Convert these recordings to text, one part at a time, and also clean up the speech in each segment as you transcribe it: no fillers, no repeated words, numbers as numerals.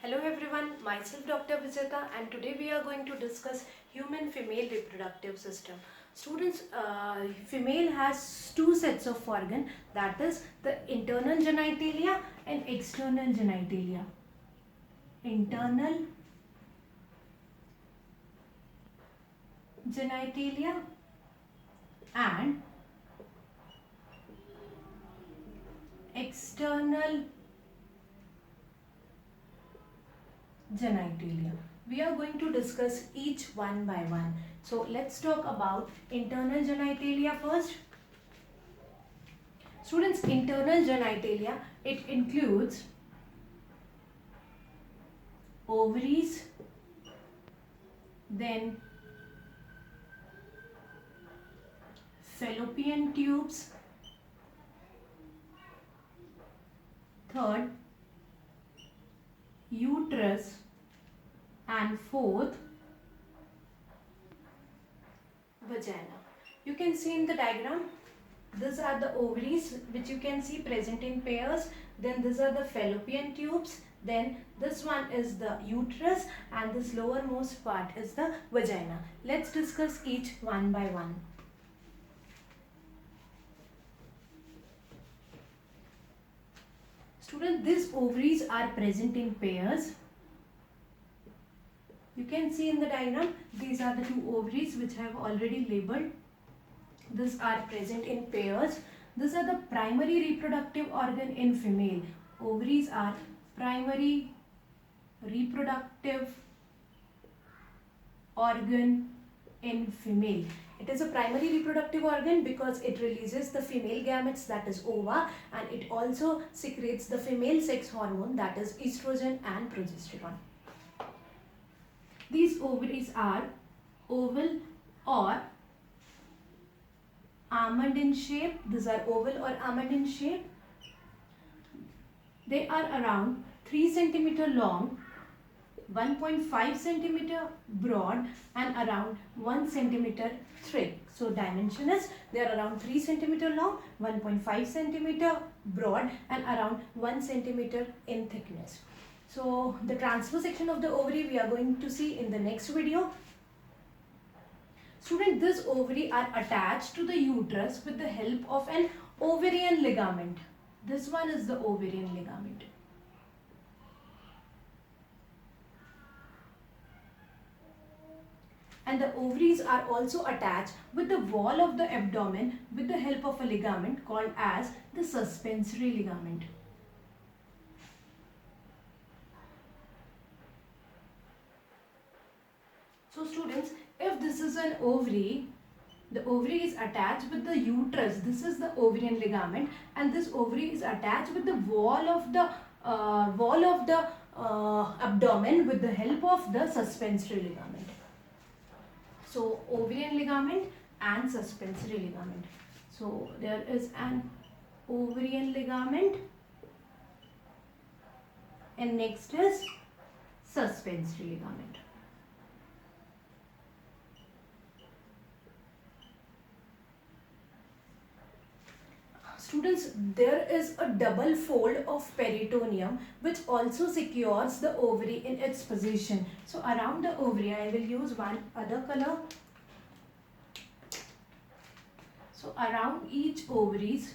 Hello everyone, myself Dr. Vijeta, and today we are going to discuss human female reproductive system. Students, female has two sets of organ, that is the internal genitalia and external genitalia. Internal genitalia and external genitalia. We are going to discuss each one by one. So let's talk about internal genitalia first. Students, internal genitalia, it includes ovaries, then fallopian tubes, third uterus, and fourth vagina. You can see in the diagram, these are the ovaries which you can see present in pairs, then these are the fallopian tubes, then this one is the uterus, and this lowermost part is the vagina. Let's discuss each one by one. Students, these ovaries are present in pairs. You can see in the diagram, these are the two ovaries which I have already labeled. These are present in pairs. These are the primary reproductive organ in female. Ovaries are primary reproductive organ in female. It is a primary reproductive organ because it releases the female gametes, that is ova, and it also secretes the female sex hormone, that is estrogen and progesterone. These ovaries are oval or almond in shape. These are oval or almond in shape. They are around 3 cm long, 1.5 cm broad, and around 1 cm thick. So dimension is they are around 3 cm long, 1.5 cm broad, and around 1 cm in thickness. So the transverse section of the ovary we are going to see in the next video. Student, this ovary are attached to the uterus with the help of an ovarian ligament. This one is the ovarian ligament. And the ovaries are also attached with the wall of the abdomen with the help of a ligament called as the suspensory ligament. So students, if this is an ovary, the ovary is attached with the uterus. This is the ovarian ligament, and this ovary is attached with the wall of the abdomen with the help of the suspensory ligament. So ovarian ligament and suspensory ligament. So there is an ovarian ligament, and next is suspensory ligament. Students, there is a double fold of peritoneum which also secures the ovary in its position. So around the ovary, I will use one other color. So around each ovaries,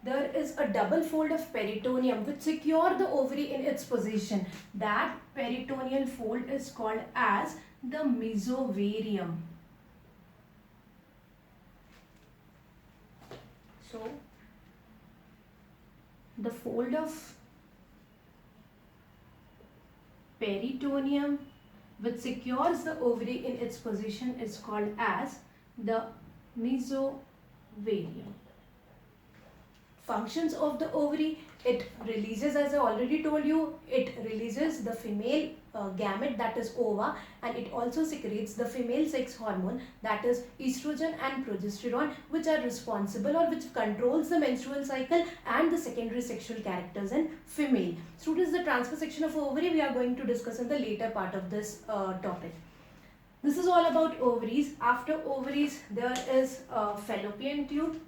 there is a double fold of peritoneum which secure the ovary in its position. That peritoneal fold is called as the mesovarium. So the fold of peritoneum which secures the ovary in its position is called as the mesovarium. Functions of the ovary: it releases, as I already told you, it releases the female gamete, that is ova, and it also secretes the female sex hormone, that is estrogen and progesterone, which are responsible or which controls the menstrual cycle and the secondary sexual characters in female. Students, the transverse section of ovary we are going to discuss in the later part of this topic. This is all about ovaries. After ovaries, there is a fallopian tube.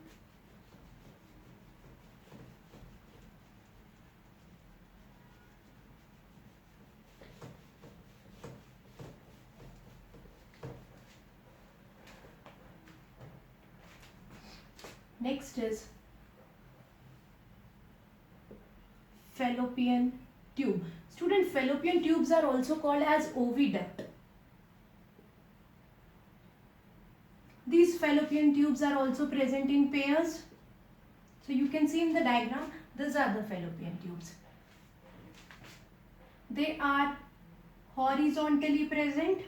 Next is fallopian tube. Student, fallopian tubes are also called as oviduct. These fallopian tubes are also present in pairs. So you can see in the diagram, these are the fallopian tubes. They are horizontally present.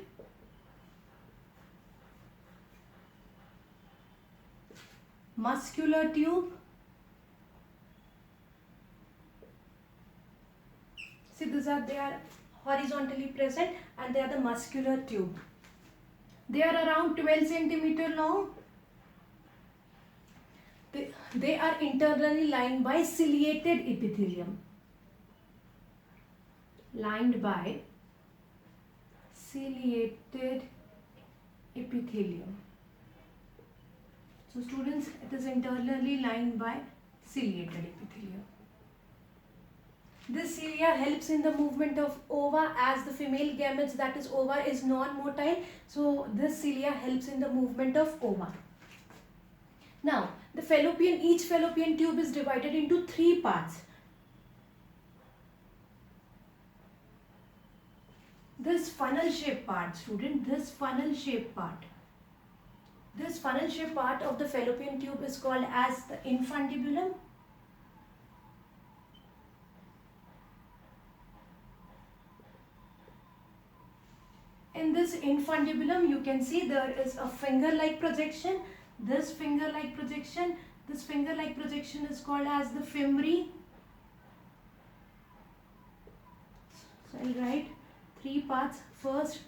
Muscular tube. See, they are horizontally present and they are the muscular tube. They are around 12 centimeter long. They are internally lined by ciliated epithelium. Lined by ciliated epithelium. So students, it is internally lined by ciliated epithelium. This cilia helps in the movement of ova, as the female gametes, that is ova, is non-motile. So this cilia helps in the movement of ova. Now, each fallopian tube is divided into 3 parts. This funnel-shaped part, student, this funnel-shaped part. This funnel-shaped part of the fallopian tube is called as the infundibulum. In this infundibulum, you can see there is a finger-like projection. This finger-like projection is called as the femori. So I'll write 3 parts. First,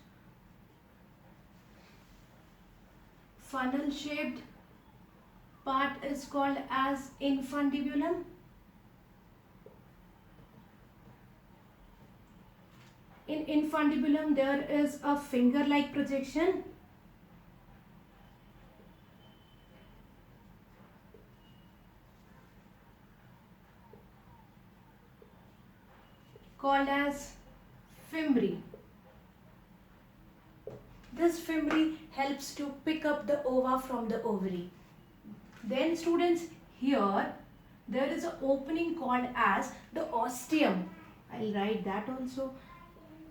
funnel-shaped part is called as infundibulum. In infundibulum, there is a finger-like projection. Called as femori. This femori helps to pick up the ova from the ovary. Then students, here there is an opening called as the ostium. I'll write that also.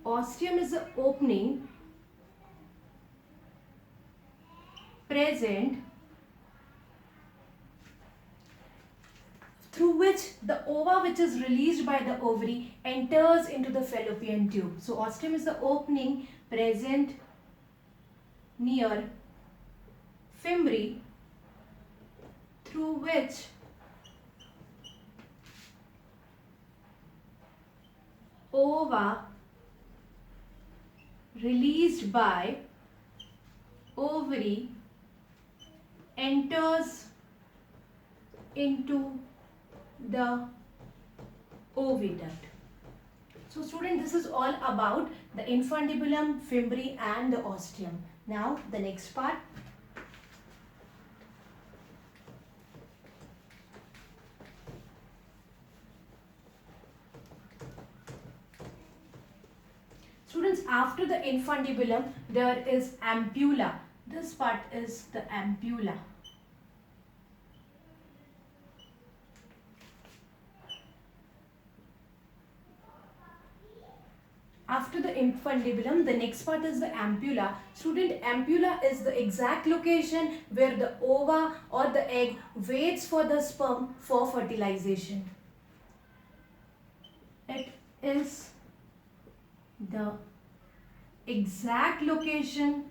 Ostium is the opening present through which the ova, which is released by the ovary, enters into the fallopian tube. So ostium is the opening present near femori through which ova released by ovary enters into the oviduct. So student, this is all about the infundibulum, femori and the ostium. Now the next part. Students, after the infundibulum, there is ampulla. This part is the ampulla. After the infundibulum, the next part is the ampulla. Student, ampulla is the exact location where the ova or the egg waits for the sperm for fertilization. It is the exact location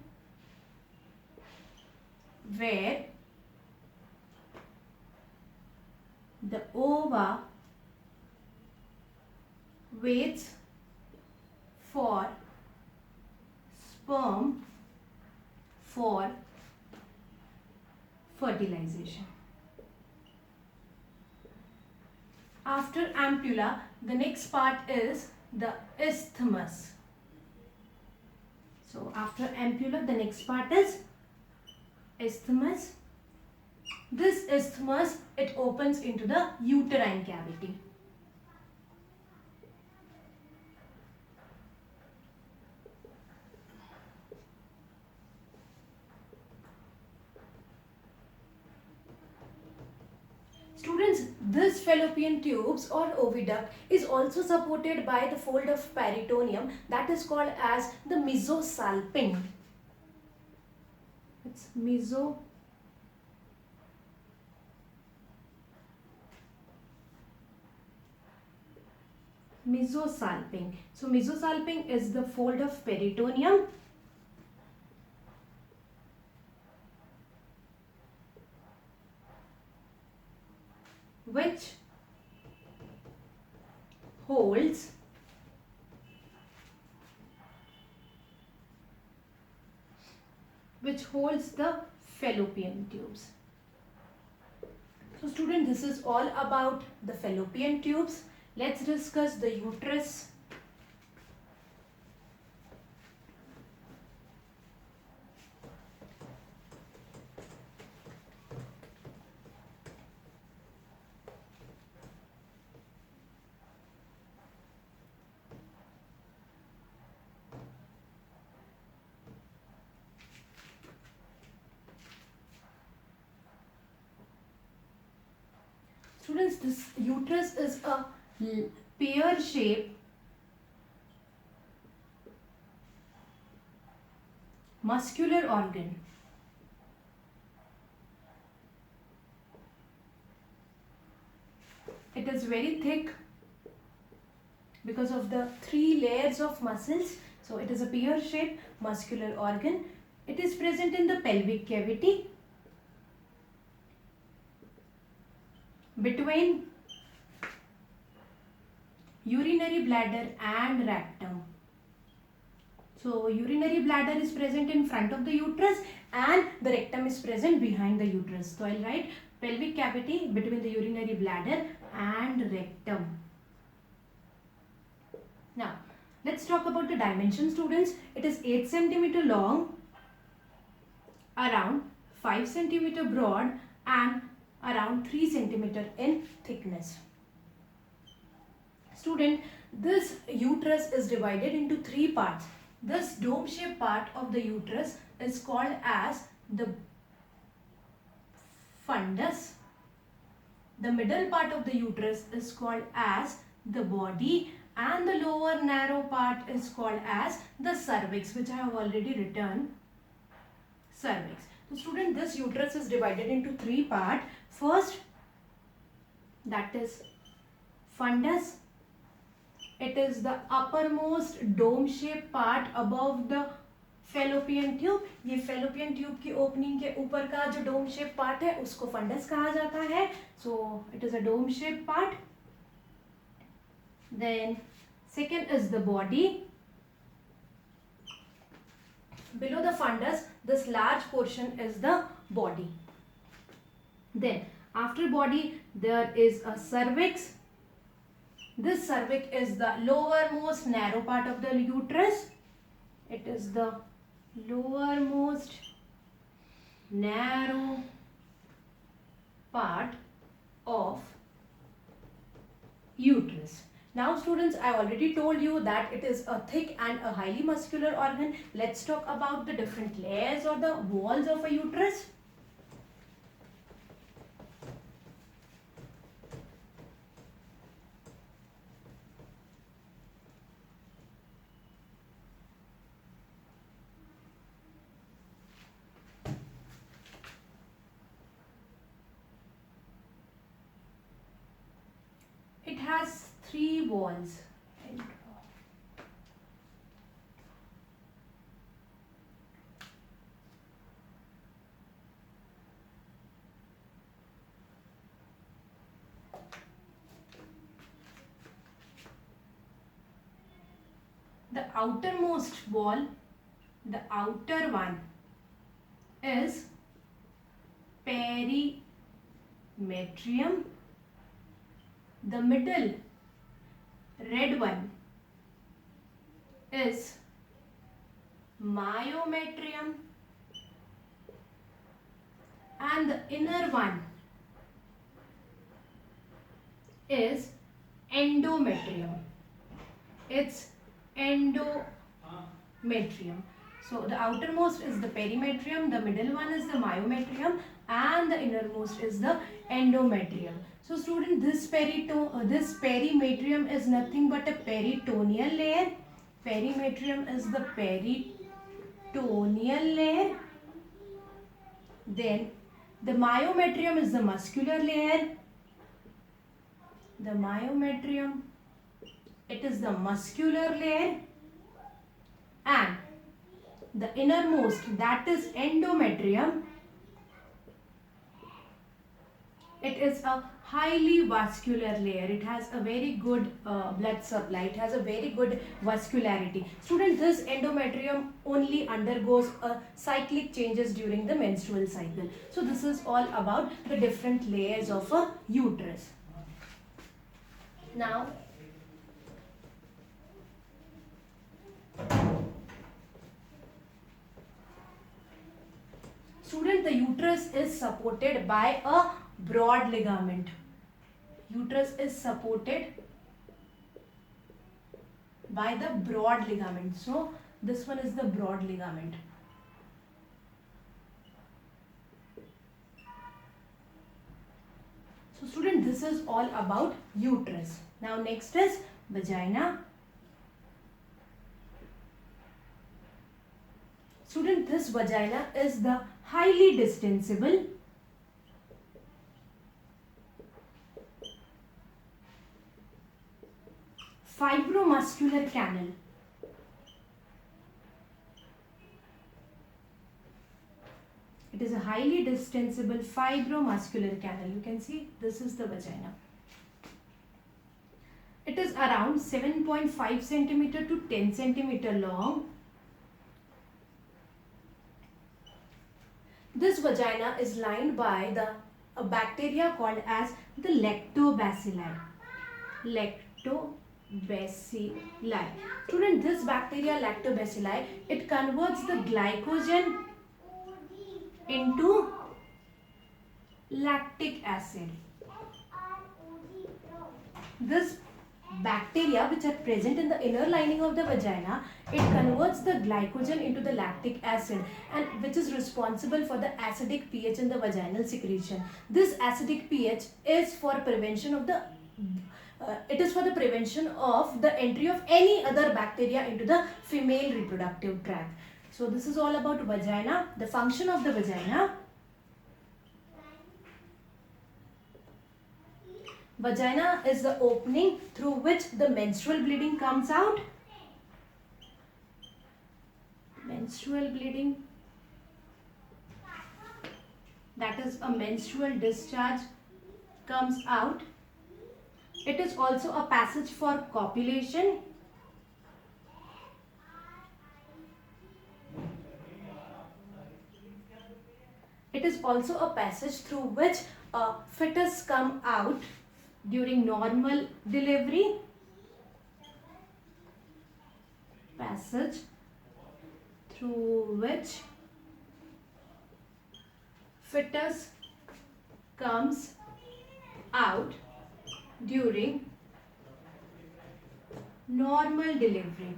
where the ova waits for sperm for fertilization. After ampulla, the next part is the isthmus. So after ampulla, the next part is isthmus. This isthmus, it opens into the uterine cavity. this fallopian tubes or oviduct is also supported by the fold of peritoneum that is called as the mesosalping. It's mesosalping. So mesosalping is the fold of peritoneum which holds the fallopian tubes. So student, this is all about the fallopian tubes. Let's discuss the uterus. Students, this uterus is a pear-shaped muscular organ. It is very thick because of the 3 layers of muscles. So it is a pear-shaped muscular organ. It is present in the pelvic cavity between urinary bladder and rectum. So urinary bladder is present in front of the uterus and the rectum is present behind the uterus. So I'll write pelvic cavity between the urinary bladder and rectum. Now let's talk about the dimension, students. It is 8 cm long, around 5 cm broad and around 3 cm in thickness. Student, this uterus is divided into 3 parts. This dome-shaped part of the uterus is called as the fundus. The middle part of the uterus is called as the body, and the lower narrow part is called as the cervix, which I have already written, cervix. So student, this uterus is divided into 3 parts. First, that is fundus. It is the uppermost dome-shaped part above the fallopian tube. ये fallopian tube की opening के ऊपर का जो dome-shaped part है उसको fundus कहा जाता है. So it is a dome-shaped part. Then second is the body. Below the fundus, this large portion is the body. Then after body, there is a cervix. This cervix is the lowermost narrow part of the uterus. It is the lowermost narrow part of uterus. Now students, I already told you that it is a thick and a highly muscular organ. Let's talk about the different layers or the walls of a uterus. It has 3 walls. The outermost wall, the outer one, is perimetrium. The middle red one is myometrium, and the inner one is endometrium. It's endometrium. So the outermost is the perimetrium, the middle one is the myometrium, and the innermost is the endometrium. So student, this perimetrium is nothing but a peritoneal layer. Perimetrium is the peritoneal layer. Then the myometrium is the muscular layer. The myometrium, it is the muscular layer, and the innermost, that is endometrium, it is a highly vascular layer. It has a very good blood supply. It has a very good vascularity. Student, this endometrium only undergoes cyclic changes during the menstrual cycle. So this is all about the different layers of a uterus. Now, student, the uterus is supported by a broad ligament. Uterus is supported by the broad ligament. So this one is the broad ligament. So student, this is all about uterus. Now next is vagina. Student, this vagina is the highly distensible fibromuscular canal. It is a highly distensible fibromuscular canal. You can see this is the vagina. It is around 7.5 centimeter to 10 centimeter long. This vagina is lined by a bacteria called as the lactobacilli. Lactobacilli. Student, this bacteria lactobacilli, it converts the glycogen into lactic acid. This bacteria which are present in the inner lining of the vagina, it converts the glycogen into the lactic acid, and which is responsible for the acidic pH in the vaginal secretion. This acidic pH is for prevention of the entry of any other bacteria into the female reproductive tract. So this is all about vagina. The function of the vagina. Vagina is the opening through which the menstrual bleeding comes out. Menstrual bleeding, that is a menstrual discharge, comes out. It is also a passage for copulation. It is also a passage through which a fetus come out during normal delivery. Passage through which fetus comes out during normal delivery.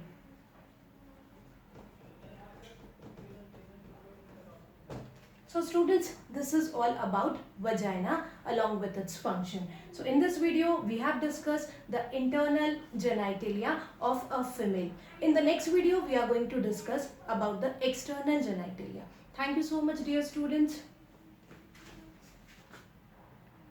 So students, this is all about vagina along with its function. So in this video, we have discussed the internal genitalia of a female. In the next video, we are going to discuss about the external genitalia. Thank you so much, dear students.